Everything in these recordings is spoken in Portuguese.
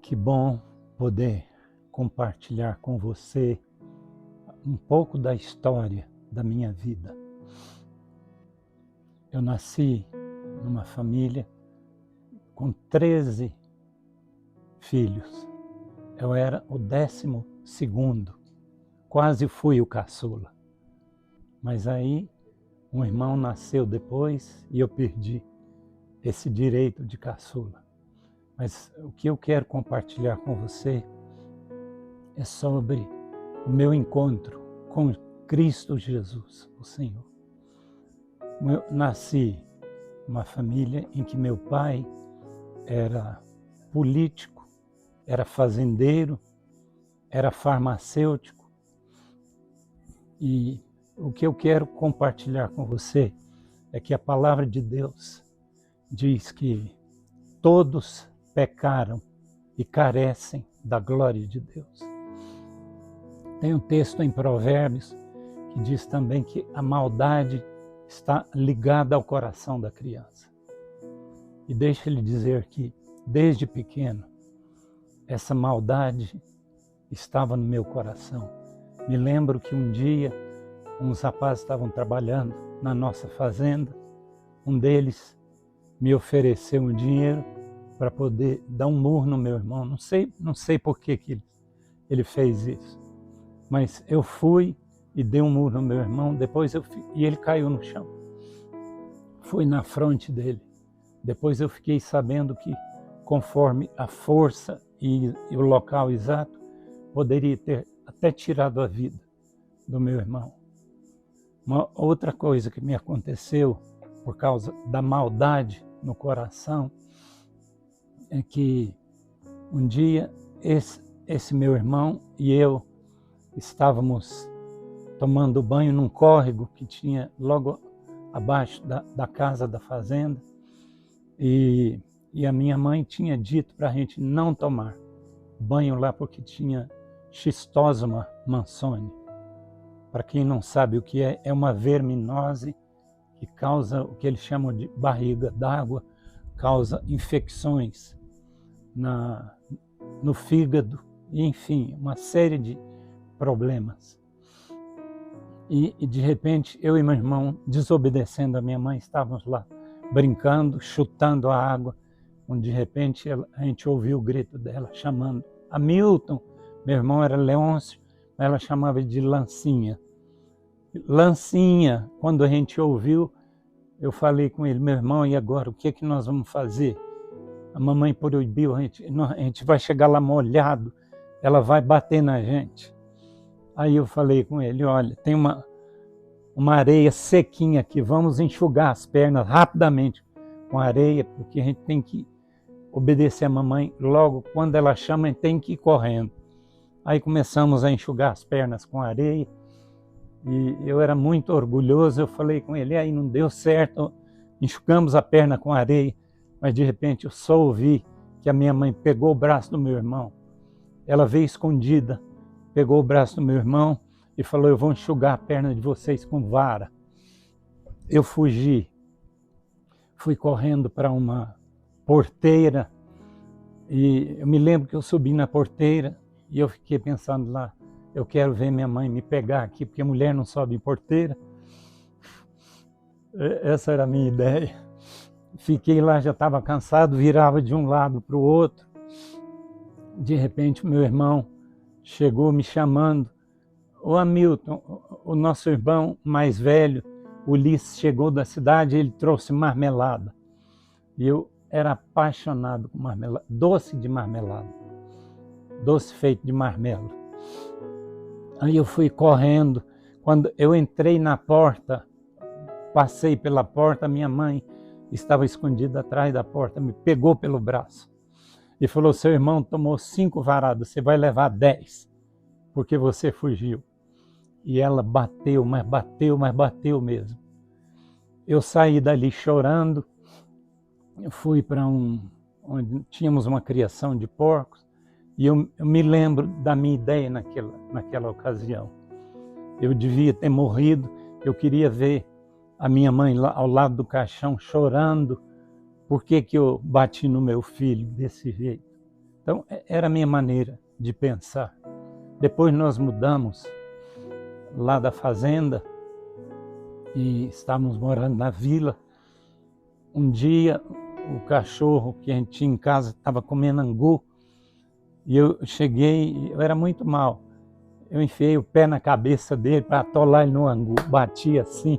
Que bom poder compartilhar com você um pouco da história da minha vida. Eu nasci numa família com 13 filhos. Eu era o 12º, quase fui o caçula. Mas aí um irmão nasceu depois e eu perdi esse direito de caçula. Mas o que eu quero compartilhar com você é sobre o meu encontro com Cristo Jesus, o Senhor. Eu nasci numa família em que meu pai era político, era fazendeiro, era farmacêutico. E o que eu quero compartilhar com você é que a palavra de Deus diz que todos pecaram e carecem da glória de Deus. Tem um texto em Provérbios que diz também que a maldade está ligada ao coração da criança. E deixa ele dizer que, desde pequeno, essa maldade estava no meu coração. Me lembro que um dia, uns rapazes estavam trabalhando na nossa fazenda. Um deles me ofereceu um dinheiro para poder dar um murro no meu irmão. Não sei por que ele fez isso. Mas eu fui e dei um murro no meu irmão, e ele caiu no chão. Fui na fronte dele. Depois eu fiquei sabendo que, conforme a força e o local exato, poderia ter até tirado a vida do meu irmão. Uma outra coisa que me aconteceu por causa da maldade no coração é que um dia esse meu irmão e eu estávamos tomando banho num córrego que tinha logo abaixo da casa da fazenda, e a minha mãe tinha dito para a gente não tomar banho lá porque tinha Schistosoma mansoni. Para quem não sabe o que é uma verminose que causa o que eles chamam de barriga d'água, causa infecções no fígado, e, enfim, uma série de problemas. E de repente, eu e meu irmão, desobedecendo a minha mãe, estávamos lá brincando, chutando a água, quando de repente a gente ouviu o grito dela chamando Hamilton. Meu irmão era Leôncio, mas ela chamava de Lancinha. Lancinha, quando a gente ouviu, eu falei com ele: meu irmão, e agora, o que é que nós vamos fazer? A mamãe proibiu, a gente vai chegar lá molhado, ela vai bater na gente. Aí eu falei com ele: olha, tem uma areia sequinha aqui, vamos enxugar as pernas rapidamente com areia, porque a gente tem que obedecer a mamãe. Logo, quando ela chama, a gente tem que ir correndo. Aí começamos a enxugar as pernas com areia, e eu era muito orgulhoso. Eu falei com ele: aí não deu certo, enxugamos a perna com areia, mas de repente eu só ouvi que a minha mãe pegou o braço do meu irmão. Ela veio escondida, pegou o braço do meu irmão e falou: eu vou enxugar a perna de vocês com vara. Eu fugi, fui correndo para uma porteira, e eu me lembro que eu subi na porteira e eu fiquei pensando lá: eu quero ver minha mãe me pegar aqui, porque a mulher não sobe em porteira. Essa era a minha ideia. Fiquei lá, já estava cansado, virava de um lado para o outro. De repente, meu irmão chegou me chamando: ô Hamilton, o nosso irmão mais velho, Ulisses, chegou da cidade, ele trouxe marmelada. E eu era apaixonado por marmelada, doce de marmelada, doce feito de marmelo. Aí eu fui correndo. Quando eu entrei na porta, passei pela porta, minha mãe estava escondida atrás da porta, me pegou pelo braço e falou: seu irmão tomou 5 varadas, você vai levar 10, porque você fugiu. E ela bateu, mas bateu mesmo. Eu saí dali chorando, eu fui para onde tínhamos uma criação de porcos, e eu me lembro da minha ideia naquela ocasião. Eu devia ter morrido, eu queria ver a minha mãe lá ao lado do caixão chorando. Por que eu bati no meu filho desse jeito? Então, era a minha maneira de pensar. Depois nós mudamos lá da fazenda e estávamos morando na vila. Um dia, o cachorro que a gente tinha em casa estava comendo angu e eu cheguei, eu era muito mal. Eu enfiei o pé na cabeça dele para atolar ele no angu, bati assim.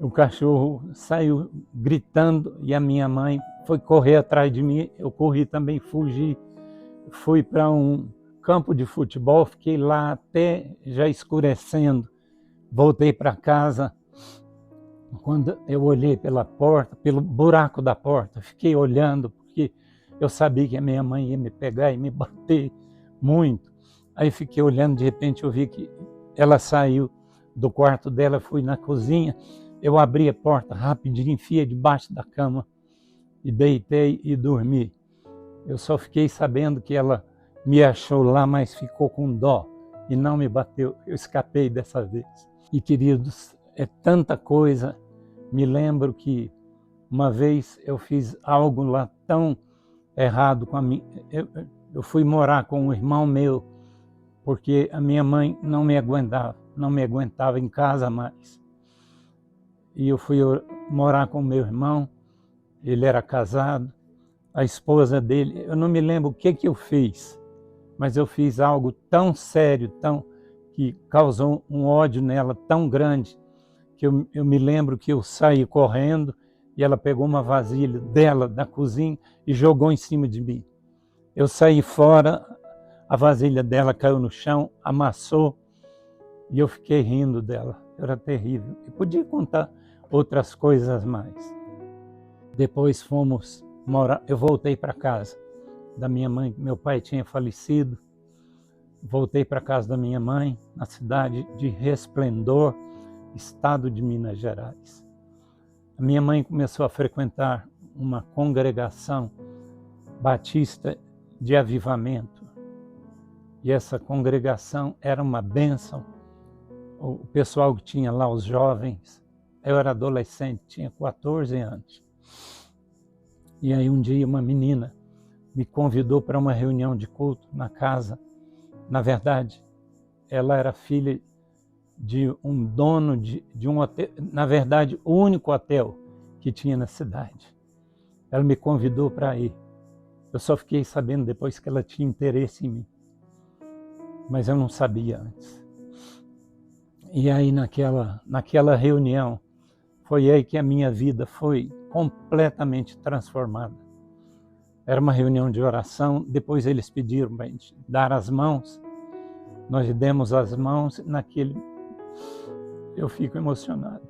O cachorro saiu gritando e a minha mãe foi correr atrás de mim. Eu corri também, fugi. Fui para um campo de futebol, fiquei lá até já escurecendo. Voltei para casa. Quando eu olhei pela porta, pelo buraco da porta, fiquei olhando, porque eu sabia que a minha mãe ia me pegar e me bater muito. Aí fiquei olhando, de repente eu vi que ela saiu do quarto dela, fui na cozinha, eu abri a porta rapidinho, enfiei debaixo da cama e deitei e dormi. Eu só fiquei sabendo que ela me achou lá, mas ficou com dó e não me bateu. Eu escapei dessa vez. E queridos, é tanta coisa. Me lembro que uma vez eu fiz algo lá tão errado com a minha. Eu fui morar com um irmão meu, porque a minha mãe não me aguentava em casa mais. E eu fui morar com o meu irmão, ele era casado, a esposa dele, eu não me lembro o que eu fiz, mas eu fiz algo tão sério, que causou um ódio nela tão grande, que eu me lembro que eu saí correndo e ela pegou uma vasilha dela da cozinha e jogou em cima de mim. Eu saí fora, a vasilha dela caiu no chão, amassou e eu fiquei rindo dela. Era terrível. Eu podia contar outras coisas mais. Depois fomos morar, eu voltei para casa da minha mãe, meu pai tinha falecido. Voltei para casa da minha mãe, na cidade de Resplendor, estado de Minas Gerais. A minha mãe começou a frequentar uma congregação batista de avivamento. E essa congregação era uma bênção. O pessoal que tinha lá, os jovens, eu era adolescente, tinha 14 anos. E aí um dia uma menina me convidou para uma reunião de culto na casa. Na verdade, ela era filha de um dono de um hotel, na verdade, o único hotel que tinha na cidade. Ela me convidou para ir. Eu só fiquei sabendo depois que ela tinha interesse em mim. Mas eu não sabia antes. E aí naquela reunião, foi aí que a minha vida foi completamente transformada. Era uma reunião de oração, depois eles pediram para a gente dar as mãos. Nós demos as mãos, eu fico emocionado.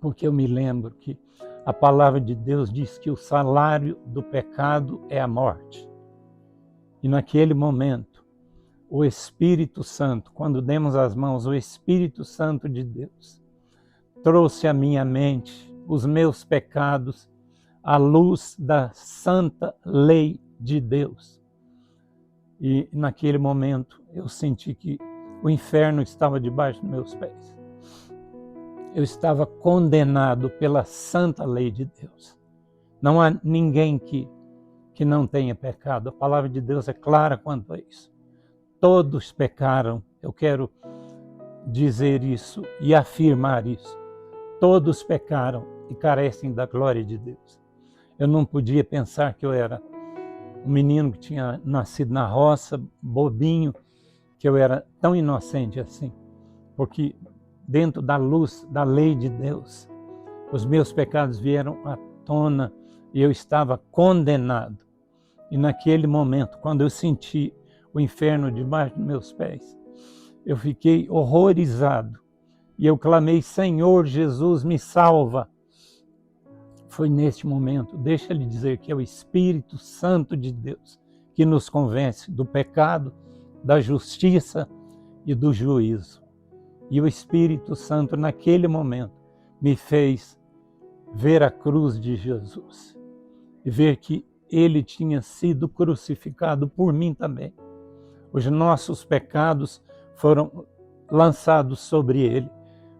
Porque eu me lembro que a palavra de Deus diz que o salário do pecado é a morte. E naquele momento, o Espírito Santo, quando demos as mãos, o Espírito Santo de Deus trouxe à minha mente os meus pecados à luz da santa lei de Deus. E naquele momento eu senti que o inferno estava debaixo dos meus pés. Eu estava condenado pela santa lei de Deus. Não há ninguém que não tenha pecado. A palavra de Deus é clara quanto a isso. Todos pecaram. Eu quero dizer isso e afirmar isso. Todos pecaram e carecem da glória de Deus. Eu não podia pensar que eu era um menino que tinha nascido na roça, bobinho, que eu era tão inocente assim. Porque dentro da luz da lei de Deus, os meus pecados vieram à tona e eu estava condenado. E naquele momento, quando eu senti o inferno debaixo dos meus pés, eu fiquei horrorizado. E eu clamei, Senhor Jesus, me salva. Foi neste momento, deixa ele dizer que é o Espírito Santo de Deus que nos convence do pecado, da justiça e do juízo. E o Espírito Santo, naquele momento, me fez ver a cruz de Jesus e ver que ele tinha sido crucificado por mim também. Os nossos pecados foram lançados sobre ele.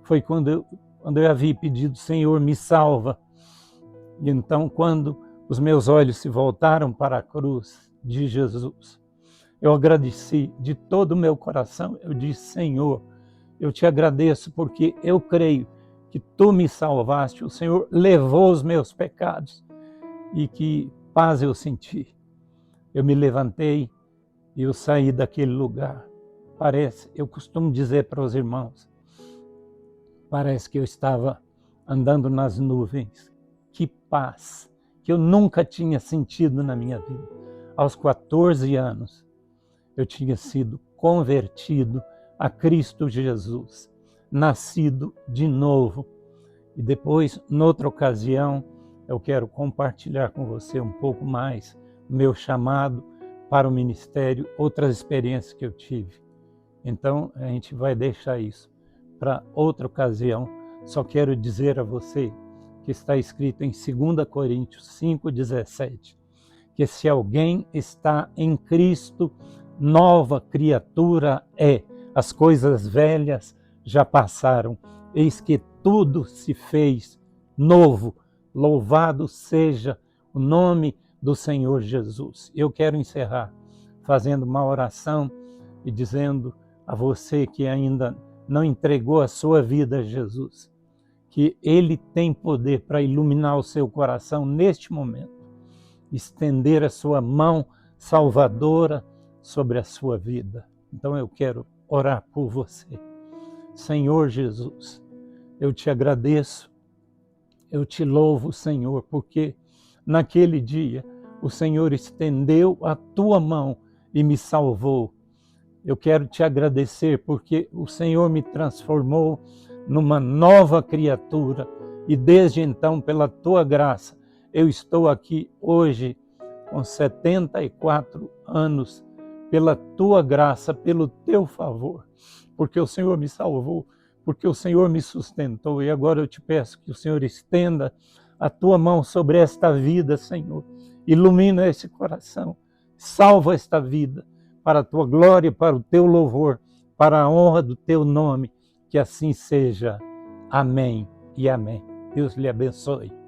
Foi quando eu havia pedido, Senhor, me salva. E então, quando os meus olhos se voltaram para a cruz de Jesus. Eu agradeci de todo o meu coração. Eu disse: Senhor, eu te agradeço porque eu creio que tu me salvaste. O Senhor levou os meus pecados e que paz eu senti. Eu me levantei e eu saí daquele lugar. Eu costumo dizer para os irmãos, parece que eu estava andando nas nuvens. Que paz que eu nunca tinha sentido na minha vida. Aos 14 anos, eu tinha sido convertido a Cristo Jesus, nascido de novo. E depois, noutra ocasião, eu quero compartilhar com você um pouco mais do meu chamado para o ministério, outras experiências que eu tive. Então, a gente vai deixar isso para outra ocasião. Só quero dizer a você que está escrito em 2 Coríntios 5,17, que se alguém está em Cristo, nova criatura é. As coisas velhas já passaram, eis que tudo se fez novo. Louvado seja o nome do Senhor Jesus. Eu quero encerrar fazendo uma oração e dizendo a você que ainda não entregou a sua vida a Jesus, que Ele tem poder para iluminar o seu coração neste momento, estender a sua mão salvadora sobre a sua vida. Então eu quero orar por você. Senhor Jesus, eu te agradeço, eu te louvo, Senhor, porque naquele dia o Senhor estendeu a tua mão e me salvou. Eu quero te agradecer porque o Senhor me transformou numa nova criatura e desde então, pela tua graça, eu estou aqui hoje com 74 anos, pela tua graça, pelo teu favor, porque o Senhor me salvou, porque o Senhor me sustentou. E agora eu te peço que o Senhor estenda a tua mão sobre esta vida, Senhor. Ilumina esse coração, salva esta vida, para a tua glória, para o teu louvor, para a honra do teu nome. Que assim seja. Amém e amém. Deus lhe abençoe.